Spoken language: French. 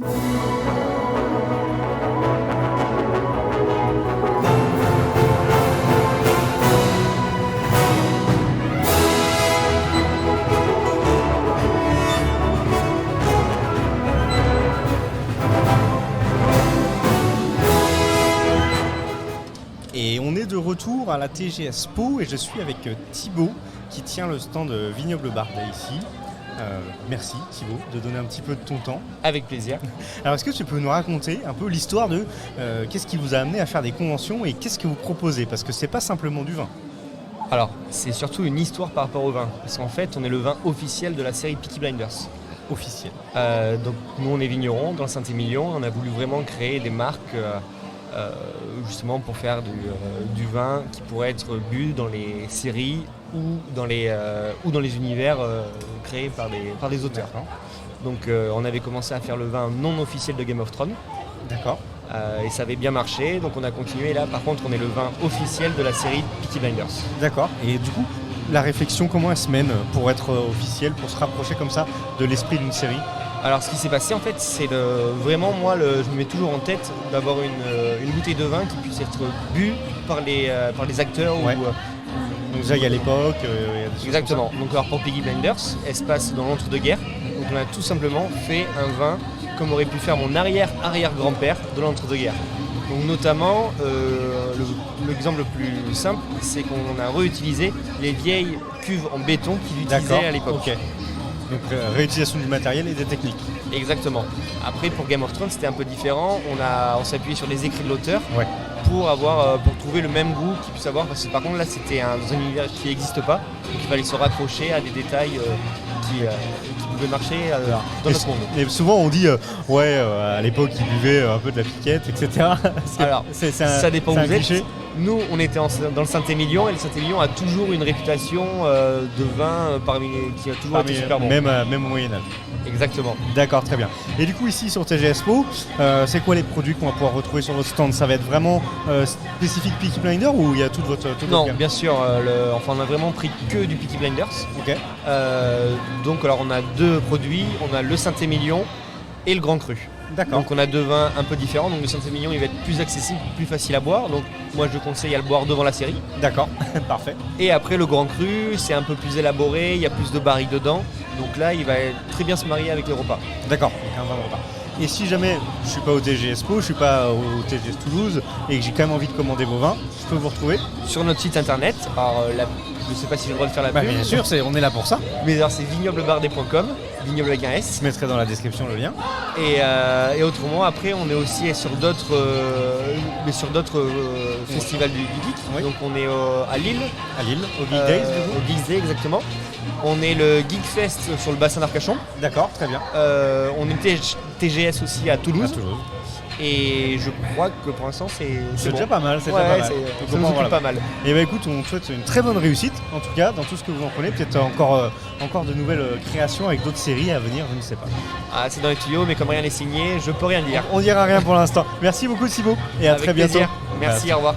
Et on est de retour à la TGS Po et je suis avec Thibaut qui tient le stand Vignoble Bardet ici. Merci Thibaut de donner un petit peu de ton temps. Avec plaisir. Alors est-ce que tu peux nous raconter un peu l'histoire de qu'est-ce qui vous a amené à faire des conventions et qu'est-ce que vous proposez? Parce que c'est pas simplement du vin. Alors, c'est surtout une histoire par rapport au vin. Parce qu'en fait, on est le vin officiel de la série Peaky Blinders. Officiel. Donc nous, on est vignerons dans le Saint-Émilion. On a voulu vraiment créer des marques justement pour faire du vin qui pourrait être bu dans les séries ou dans les univers créés par des auteurs. Donc on avait commencé à faire le vin non officiel de Game of Thrones. D'accord. Et ça avait bien marché, donc on a continué. Là, par contre, on est le vin officiel de la série Peaky Blinders. D'accord. Et du coup, la réflexion, comment elle se mène pour être officielle, pour se rapprocher comme ça de l'esprit d'une série? Alors, ce qui s'est passé, en fait, c'est vraiment, moi, je me mets toujours en tête d'avoir une bouteille de vin qui puisse être bu par les acteurs. Ouais. Donc déjà, il y a l'époque. Exactement. Donc, alors, pour Peaky Blinders, elle se passe dans l'entre-deux-guerres. Donc, on a tout simplement fait un vin comme aurait pu faire mon arrière-arrière-grand-père de l'entre-deux-guerres. Donc notamment, l'exemple le plus simple, c'est qu'on a réutilisé les vieilles cuves en béton qu'ils utilisaient à l'époque. Okay. Donc réutilisation du matériel et des techniques. Exactement. Après, pour Game of Thrones, c'était un peu différent. On s'est appuyé sur les écrits de l'auteur pour trouver le même goût qu'il puisse avoir. Parce que par contre, là, c'était dans un univers qui n'existe pas. Donc il fallait se raccrocher à des détails qui pouvaient marcher dans notre monde. Et souvent, on dit à l'époque, ils buvaient un peu de la piquette, etc. Alors, ça dépend où vous êtes. Nous, on était dans le Saint-Émilion et le Saint-Émilion a toujours une réputation de vin qui a toujours été super bon. Même au Moyen-Âge. Exactement. D'accord, très bien. Et du coup, ici sur TGS Po, c'est quoi les produits qu'on va pouvoir retrouver sur votre stand? Ça va être vraiment spécifique Peaky Blinders ou il y a toute votre gamme? Bien sûr. On a vraiment pris que du Peaky Blinders. Ok. Donc, alors, on a deux produits. On a le Saint-Émilion et le Grand Cru. D'accord. Donc on a deux vins un peu différents. Donc le Saint-Émilion il va être plus accessible, plus facile à boire. Donc moi je conseille à le boire devant la série. D'accord, parfait. Et après le Grand Cru, c'est un peu plus élaboré, il y a plus de barriques dedans. Donc là il va très bien se marier avec le repas. D'accord, donc un vin de repas. Et si jamais je suis pas au TGS Po, je suis pas au TGS Toulouse et que j'ai quand même envie de commander vos vins, je peux vous retrouver sur notre site internet. Alors je sais pas si j'ai le droit de faire la pub. Bien sûr, on est là pour ça. Mais alors c'est vignoblebardais.com, vignoble avec un S. Je mettrai dans la description le lien. Et autrement après on est aussi sur d'autres festivals du geek. Oui. Donc on est à Lille. À Lille, au Geek Days du coup. Au Geek Days exactement. On est le Geek Fest sur le bassin d'Arcachon. D'accord, très bien. On est TGS aussi à Toulouse. À Toulouse. Et je crois que pour l'instant c'est bon. Déjà pas mal, c'est déjà pas mal. Ça nous occupe pas mal. Et bah écoute, on te souhaite une très bonne réussite, en tout cas, dans tout ce que vous en prenez. Peut-être encore de nouvelles créations avec d'autres séries à venir, je ne sais pas. C'est dans les tuyaux, mais comme rien n'est signé, je peux rien dire. On dira rien pour l'instant. Merci beaucoup Thibaut, et à très bientôt. Plaisir. Merci, au revoir.